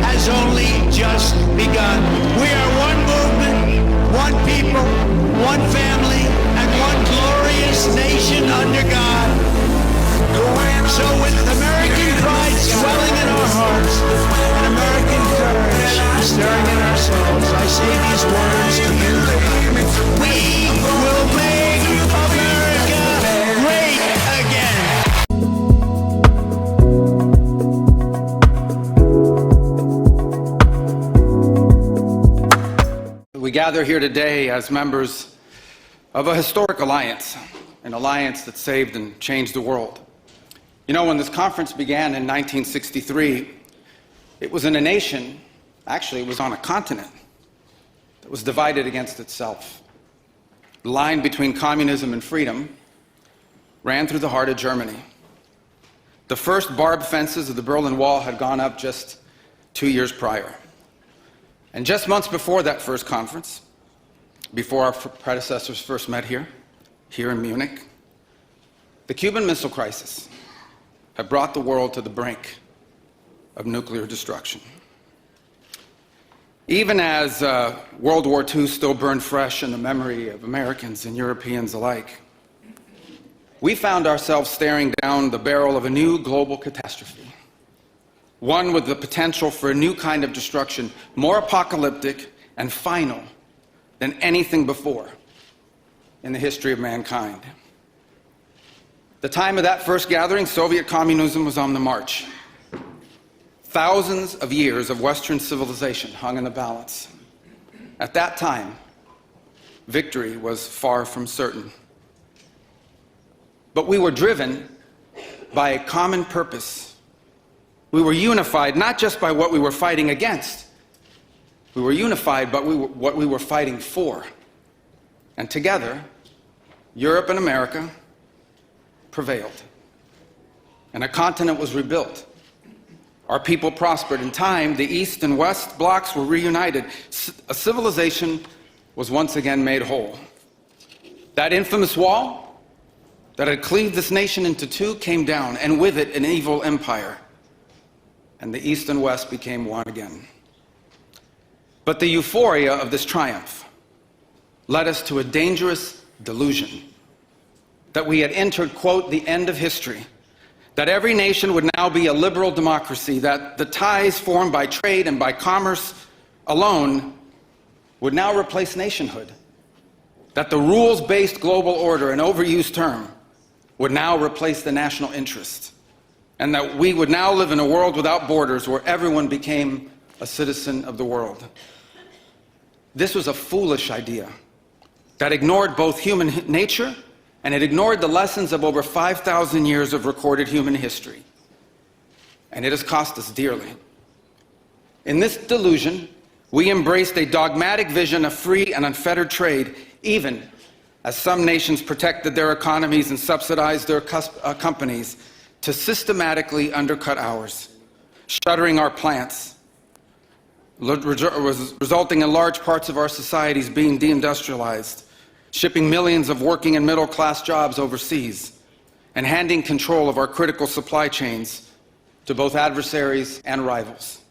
has only just begun. We are one movement, one people, one family, and one glorious nation under God. So with American pride swelling in our hearts and American courage stirring in our souls, I say these words to you. We will make America great again. We gather here today as members of a historic alliance, an alliance that saved and changed the world. You know, when this conference began in 1963, it was in a nation, actually it was on a continent, that was divided against itself. The line between communism and freedom ran through the heart of Germany. The first barbed fences of the Berlin Wall had gone up just 2 years prior. And just months before that first conference, before our predecessors first met here in Munich, the Cuban Missile Crisis had brought the world to the brink of nuclear destruction. Even as World War II still burned fresh in the memory of Americans and Europeans alike, we found ourselves staring down the barrel of a new global catastrophe, one with the potential for a new kind of destruction, more apocalyptic and final than anything before in the history of mankind. The time of that first gathering, Soviet communism was on the march. Thousands of years of Western civilization hung in the balance. At that time, victory was far from certain. But we were driven by a common purpose. We were unified not just by what we were fighting against. We were unified by what we were fighting for. And together, Europe and America prevailed. And a continent was rebuilt. Our people prospered. In time, the East and West blocks were reunited. A civilization was once again made whole. That infamous wall that had cleaved this nation into two came down, and with it an evil empire. And the East and West became one again. But the euphoria of this triumph led us to a dangerous delusion that we had entered, quote, the end of history, that every nation would now be a liberal democracy, that the ties formed by trade and by commerce alone would now replace nationhood, that the rules-based global order, an overused term, would now replace the national interest, and that we would now live in a world without borders where everyone became a citizen of the world. This was a foolish idea that ignored both human nature and it ignored the lessons of over 5,000 years of recorded human history. And it has cost us dearly. In this delusion, we embraced a dogmatic vision of free and unfettered trade, even as some nations protected their economies and subsidized their companies to systematically undercut ours, shuttering our plants, resulting in large parts of our societies being deindustrialized, shipping millions of working and middle-class jobs overseas, and handing control of our critical supply chains to both adversaries and rivals.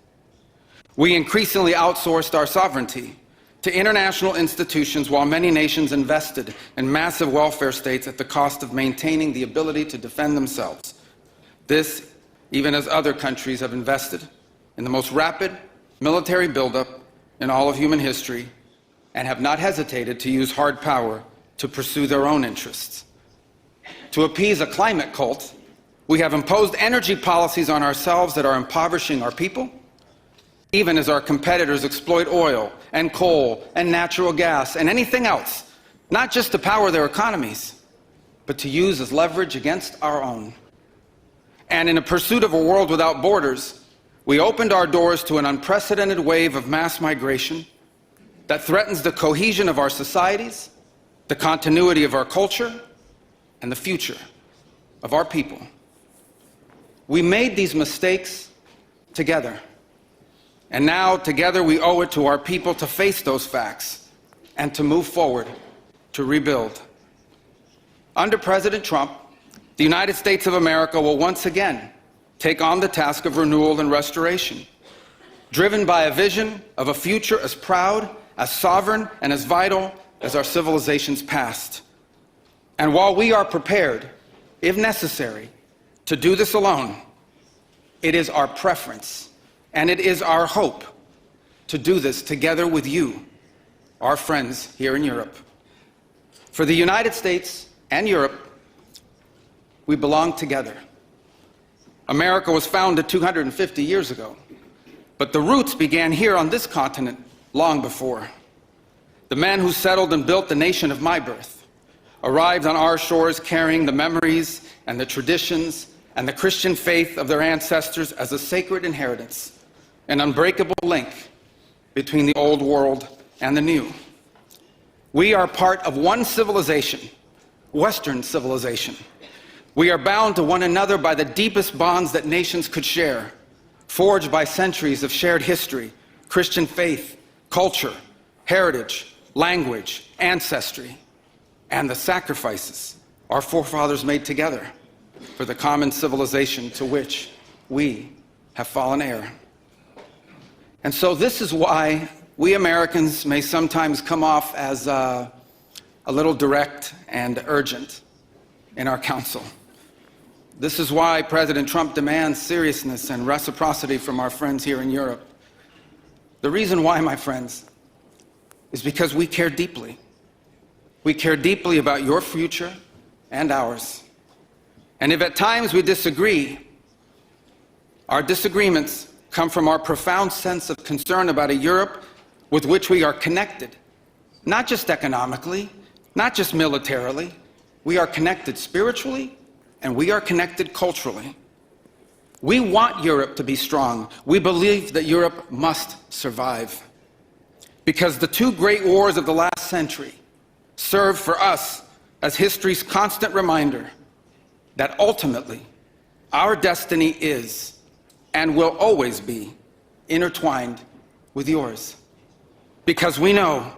We increasingly outsourced our sovereignty to international institutions while many nations invested in massive welfare states at the cost of maintaining the ability to defend themselves. This, even as other countries have invested in the most rapid military buildup in all of human history and have not hesitated to use hard power to pursue their own interests. To appease a climate cult, we have imposed energy policies on ourselves that are impoverishing our people, even as our competitors exploit oil and coal and natural gas and anything else, not just to power their economies, but to use as leverage against our own. And in a pursuit of a world without borders, we opened our doors to an unprecedented wave of mass migration that threatens the cohesion of our societies, the continuity of our culture, and the future of our people. We made these mistakes together. And now, together, we owe it to our people to face those facts and to move forward, to rebuild. Under President Trump, the United States of America will once again take on the task of renewal and restoration. driven by a vision of a future as proud, as sovereign, and as vital as our civilization's past. And while we are prepared, if necessary, to do this alone, it is our preference and it is our hope to do this together with you, our friends here in Europe. For the United States and Europe, we belong together. America was founded 250 years ago, but the roots began here on this continent long before. The men who settled and built the nation of my birth arrived on our shores carrying the memories and the traditions and the Christian faith of their ancestors as a sacred inheritance, an unbreakable link between the old world and the new. We are part of one civilization, Western civilization. We are bound to one another by the deepest bonds that nations could share, forged by centuries of shared history, Christian faith, culture, heritage, language, ancestry, and the sacrifices our forefathers made together for the common civilization to which we have fallen heir. And so this is why we Americans may sometimes come off as a little direct and urgent in our counsel. This is why President Trump demands seriousness and reciprocity from our friends here in Europe. The reason why, my friends, is because we care deeply. We care deeply about your future and ours. And if at times we disagree, our disagreements come from our profound sense of concern about a Europe with which we are connected, not just economically, not just militarily. We are connected spiritually, and we are connected culturally. We want Europe to be strong. We believe that Europe must survive. Because the two great wars of the last century serve for us as history's constant reminder that ultimately our destiny is and will always be intertwined with yours. Because we know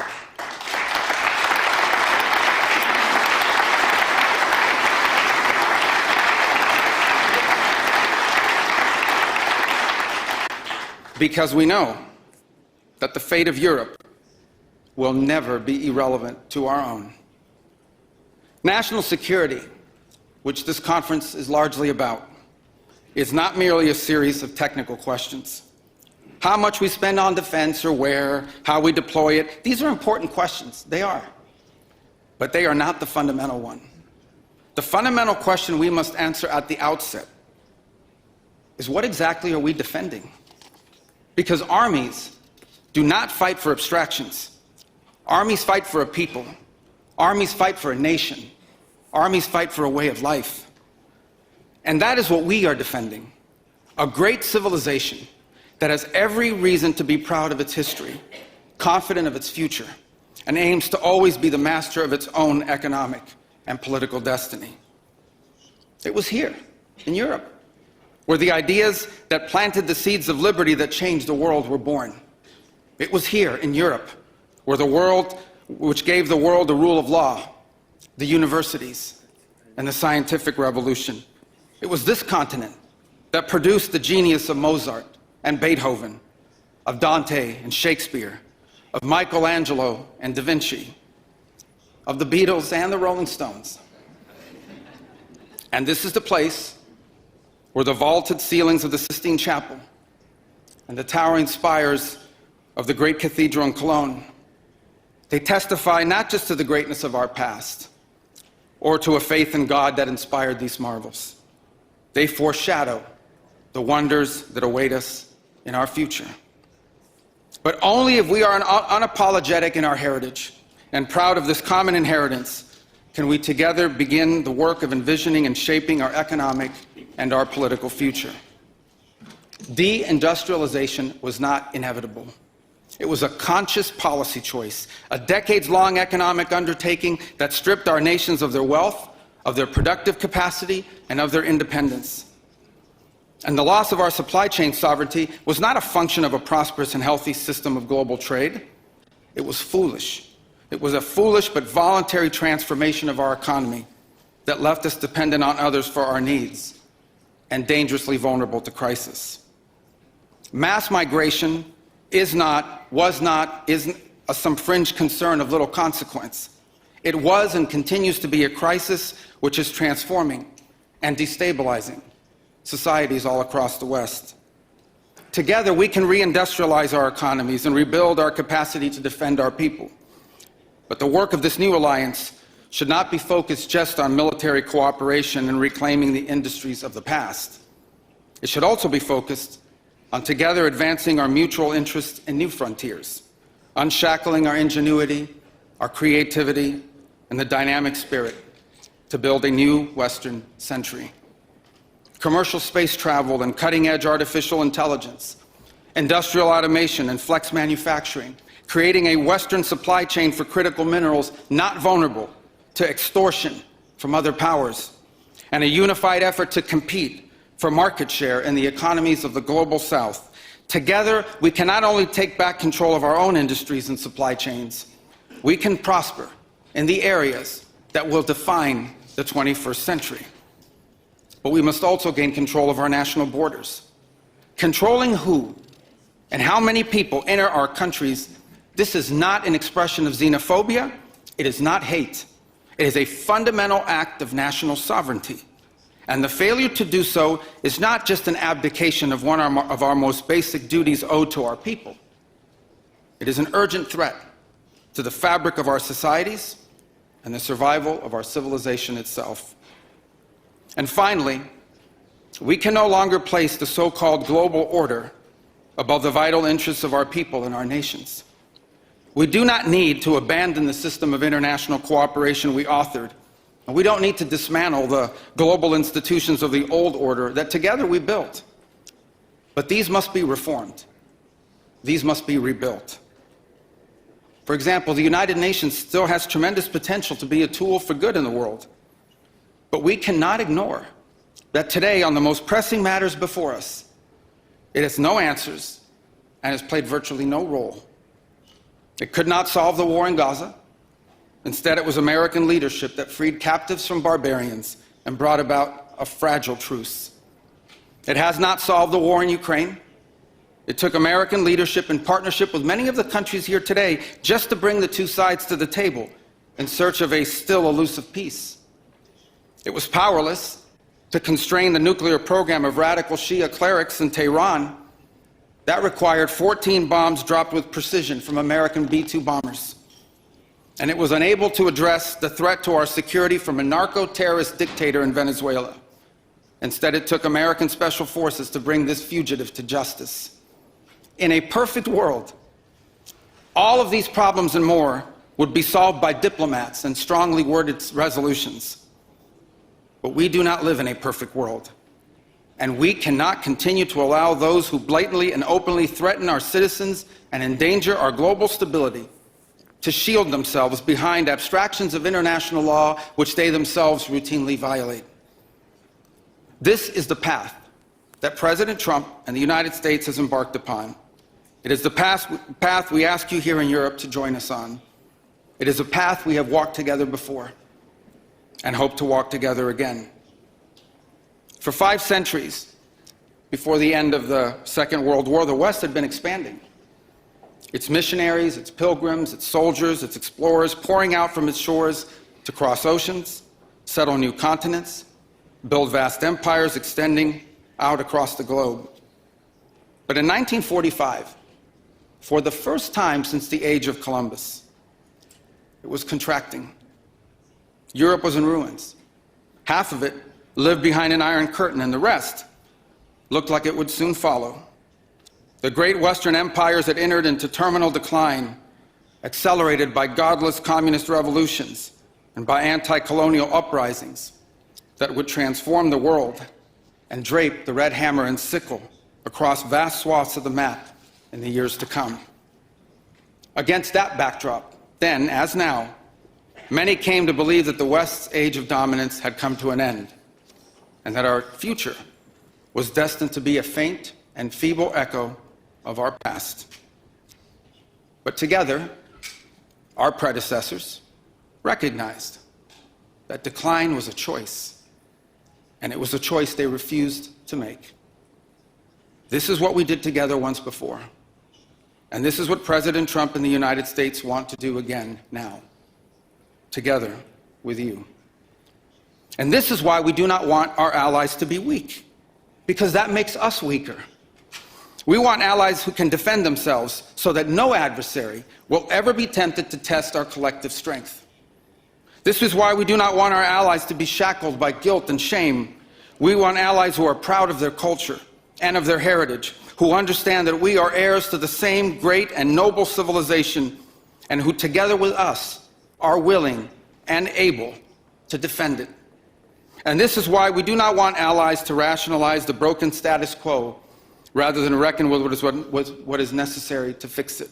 that the fate of Europe will never be irrelevant to our own. National security, which this conference is largely about, is not merely a series of technical questions. How much we spend on defense or where, how we deploy it, these are important questions. They are. But they are not the fundamental one. The fundamental question we must answer at the outset is, what exactly are we defending? Because armies do not fight for abstractions. Armies fight for a people. Armies fight for a nation. Armies fight for a way of life. And that is what we are defending. A great civilization that has every reason to be proud of its history, confident of its future, and aims to always be the master of its own economic and political destiny. It was here, in Europe, where the ideas that planted the seeds of liberty that changed the world were born. It was here, in Europe, which gave the world the rule of law, the universities, and the scientific revolution. It was this continent that produced the genius of Mozart and Beethoven, of Dante and Shakespeare, of Michelangelo and Da Vinci, of the Beatles and the Rolling Stones. And this is the place where the vaulted ceilings of the Sistine Chapel and the towering spires of the great cathedral in Cologne, they testify not just to the greatness of our past or to a faith in God that inspired these marvels. They foreshadow the wonders that await us in our future. But only if we are unapologetic in our heritage and proud of this common inheritance can we together begin the work of envisioning and shaping our economic and our political future. Deindustrialization was not inevitable. It was a conscious policy choice, a decades-long economic undertaking that stripped our nations of their wealth, of their productive capacity, and of their independence. And the loss of our supply chain sovereignty was not a function of a prosperous and healthy system of global trade. It was foolish. It was a foolish but voluntary transformation of our economy that left us dependent on others for our needs and dangerously vulnerable to crisis. Mass migration is not, was not, isn't some fringe concern of little consequence. It was and continues to be a crisis which is transforming and destabilizing societies all across the West. Together, we can reindustrialize our economies and rebuild our capacity to defend our people. But the work of this new alliance should not be focused just on military cooperation and reclaiming the industries of the past. It should also be focused on together advancing our mutual interests in new frontiers, unshackling our ingenuity, our creativity, and the dynamic spirit to build a new Western century. Commercial space travel and cutting-edge artificial intelligence, industrial automation and flex manufacturing, creating a Western supply chain for critical minerals not vulnerable to extortion from other powers, and a unified effort to compete for market share in the economies of the global South. Together, we can not only take back control of our own industries and supply chains, we can prosper in the areas that will define the 21st century. But we must also gain control of our national borders. Controlling who and how many people enter our countries, this is not an expression of xenophobia, it is not hate. It is a fundamental act of national sovereignty. And the failure to do so is not just an abdication of one of our most basic duties owed to our people. It is an urgent threat to the fabric of our societies and the survival of our civilization itself. And finally, we can no longer place the so-called global order above the vital interests of our people and our nations. We do not need to abandon the system of international cooperation we authored, and we don't need to dismantle the global institutions of the old order that together we built. But these must be reformed. These must be rebuilt. For example, the United Nations still has tremendous potential to be a tool for good in the world. But we cannot ignore that today, on the most pressing matters before us, it has no answers and has played virtually no role. It could not solve the war in Gaza. Instead, it was American leadership that freed captives from barbarians and brought about a fragile truce. It has not solved the war in Ukraine. It took American leadership in partnership with many of the countries here today just to bring the two sides to the table in search of a still elusive peace. It was powerless to constrain the nuclear program of radical Shia clerics in Tehran. That required 14 bombs dropped with precision from American B-2 bombers. And it was unable to address the threat to our security from a narco-terrorist dictator in Venezuela. Instead, it took American special forces to bring this fugitive to justice. In a perfect world, all of these problems and more would be solved by diplomats and strongly worded resolutions. But we do not live in a perfect world. And we cannot continue to allow those who blatantly and openly threaten our citizens and endanger our global stability to shield themselves behind abstractions of international law which they themselves routinely violate. This is the path that President Trump and the United States has embarked upon. It is the path we ask you here in Europe to join us on. It is a path we have walked together before and hope to walk together again. For 5 centuries, before the end of the Second World War, the West had been expanding. Its missionaries, its pilgrims, its soldiers, its explorers pouring out from its shores to cross oceans, settle new continents, build vast empires extending out across the globe. But in 1945, for the first time since the age of Columbus, it was contracting. Europe was in ruins. Half of it lived behind an iron curtain, and the rest looked like it would soon follow. The great Western empires had entered into terminal decline, accelerated by godless communist revolutions and by anti-colonial uprisings that would transform the world and drape the red hammer and sickle across vast swaths of the map in the years to come. Against that backdrop, then as now, many came to believe that the West's age of dominance had come to an end, and that our future was destined to be a faint and feeble echo of our past. But together, our predecessors recognized that decline was a choice, and it was a choice they refused to make. This is what we did together once before. And this is what President Trump and the United States want to do again now, together with you. And this is why we do not want our allies to be weak, because that makes us weaker. We want allies who can defend themselves so that no adversary will ever be tempted to test our collective strength. This is why we do not want our allies to be shackled by guilt and shame. We want allies who are proud of their culture and of their heritage, who understand that we are heirs to the same great and noble civilization, and who together with us are willing and able to defend it. And this is why we do not want allies to rationalize the broken status quo rather than reckon with what is necessary to fix it.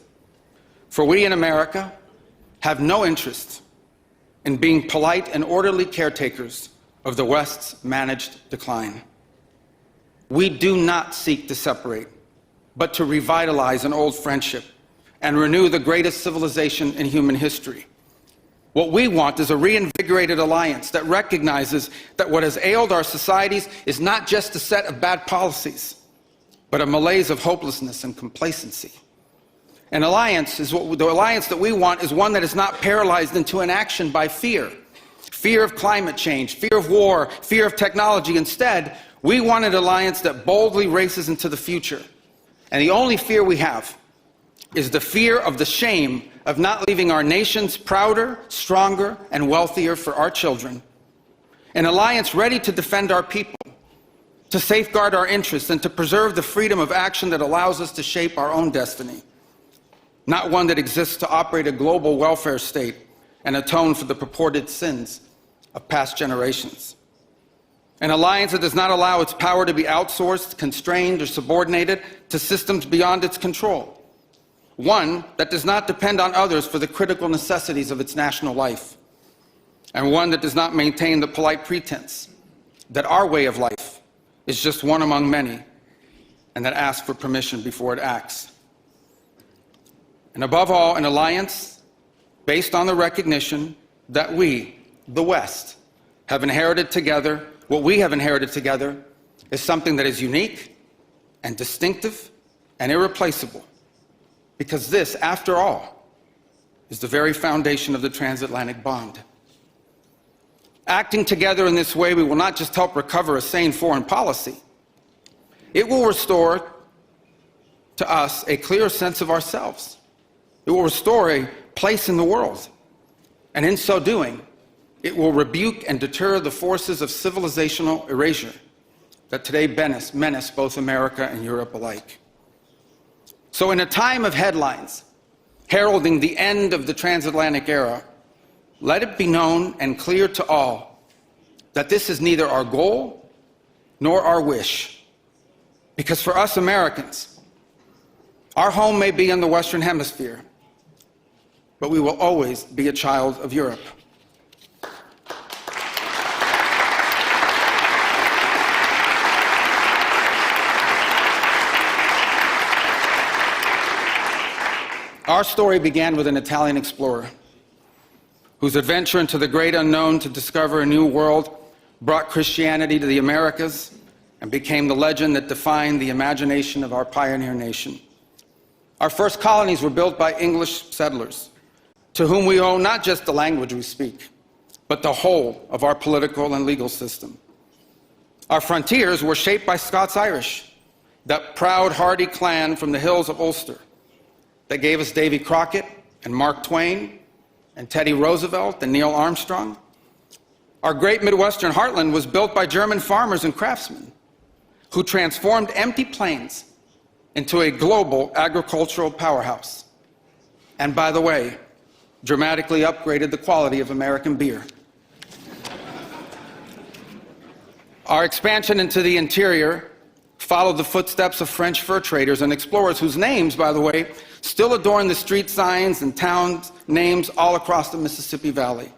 For we in America have no interest in being polite and orderly caretakers of the West's managed decline. We do not seek to separate, but to revitalize an old friendship and renew the greatest civilization in human history. What we want is a reinvigorated alliance that recognizes that what has ailed our societies is not just a set of bad policies, but a malaise of hopelessness and complacency. The alliance that we want is one that is not paralyzed into inaction by fear. Fear of climate change, fear of war, fear of technology. Instead, we want an alliance that boldly races into the future. And the only fear we have is the fear of the shame of not leaving our nations prouder, stronger, and wealthier for our children. An alliance ready to defend our people, to safeguard our interests, and to preserve the freedom of action that allows us to shape our own destiny. Not one that exists to operate a global welfare state and atone for the purported sins of past generations. An alliance that does not allow its power to be outsourced, constrained, or subordinated to systems beyond its control. One that does not depend on others for the critical necessities of its national life. And one that does not maintain the polite pretense that our way of life is just one among many, and that asks for permission before it acts. And above all, an alliance based on the recognition that we, the West, have inherited together. What we have inherited together is something that is unique and distinctive and irreplaceable, because this, after all, is the very foundation of the transatlantic bond. Acting together in this way, we will not just help recover a sane foreign policy, it will restore to us a clear sense of ourselves. It will restore a place in the world. And in so doing, it will rebuke and deter the forces of civilizational erasure that today menace both America and Europe alike. So in a time of headlines heralding the end of the transatlantic era, let it be known and clear to all that this is neither our goal nor our wish. Because for us Americans, our home may be in the Western Hemisphere, but we will always be a child of Europe. Our story began with an Italian explorer whose adventure into the great unknown to discover a new world brought Christianity to the Americas and became the legend that defined the imagination of our pioneer nation. Our first colonies were built by English settlers, to whom we owe not just the language we speak, but the whole of our political and legal system. Our frontiers were shaped by Scots-Irish, that proud, hardy clan from the hills of Ulster that gave us Davy Crockett and Mark Twain and Teddy Roosevelt and Neil Armstrong. Our great Midwestern heartland was built by German farmers and craftsmen who transformed empty plains into a global agricultural powerhouse. And by the way, dramatically upgraded the quality of American beer. Our expansion into the interior followed the footsteps of French fur traders and explorers whose names, by the way, still adorn the street signs and town names all across the Mississippi Valley.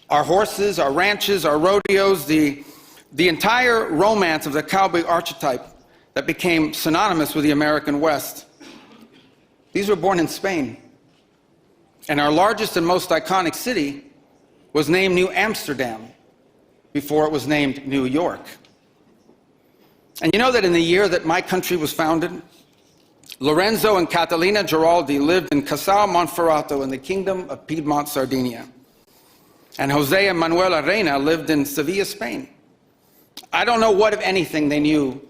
Our horses, our ranches, our rodeos, the entire romance of the cowboy archetype that became synonymous with the American West. These were born in Spain. And our largest and most iconic city was named New Amsterdam before it was named New York. And you know that in the year that my country was founded, Lorenzo and Catalina Giraldi lived in Casal Monferrato in the Kingdom of Piedmont, Sardinia. And Jose and Manuela Reina lived in Sevilla, Spain. I don't know what, if anything, they knew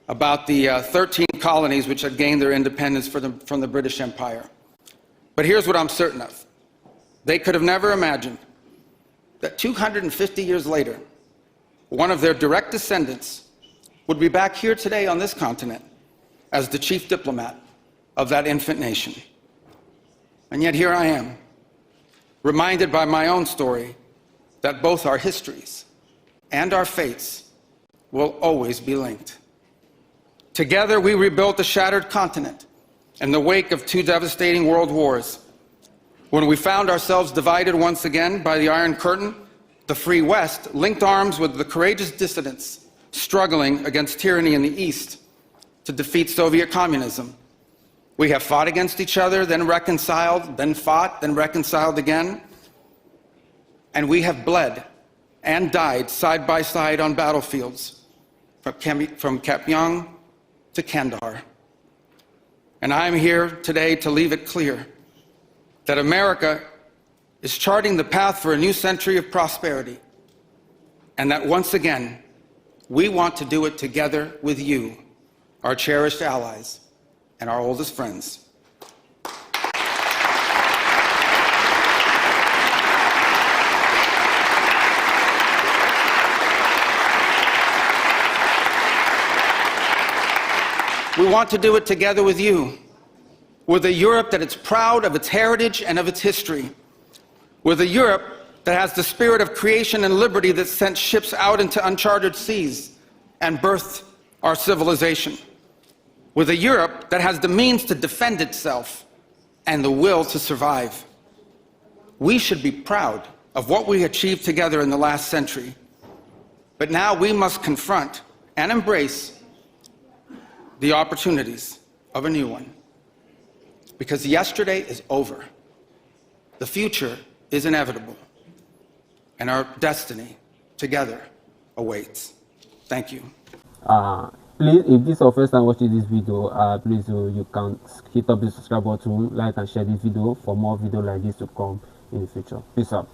about the 13 colonies which had gained their independence from the British Empire. But here's what I'm certain of. They could have never imagined that 250 years later, one of their direct descendants would be back here today on this continent as the chief diplomat of that infant nation. And yet here I am, reminded by my own story that both our histories and our fates will always be linked. Together we rebuilt a shattered continent in the wake of 2 devastating world wars. When we found ourselves divided once again by the Iron Curtain, the Free West linked arms with the courageous dissidents struggling against tyranny in the East to defeat Soviet communism. We have fought against each other, then reconciled, then fought, then reconciled again. And we have bled and died side by side on battlefields from Kapyong to Kandahar. And I'm here today to leave it clear that America is charting the path for a new century of prosperity, and that once again, we want to do it together with you, our cherished allies and our oldest friends. We want to do it together with you, with a Europe that is proud of its heritage and of its history, with a Europe that has the spirit of creation and liberty that sent ships out into uncharted seas and birthed our civilization, with a Europe that has the means to defend itself and the will to survive. We should be proud of what we achieved together in the last century, but now we must confront and embrace the opportunities of a new one. Because yesterday is over. The future is inevitable. And our destiny together awaits. Thank you. Please, if this is your first time watching this video, please you can hit up the subscribe button, like and share this video for more videos like this to come in the future. Peace out.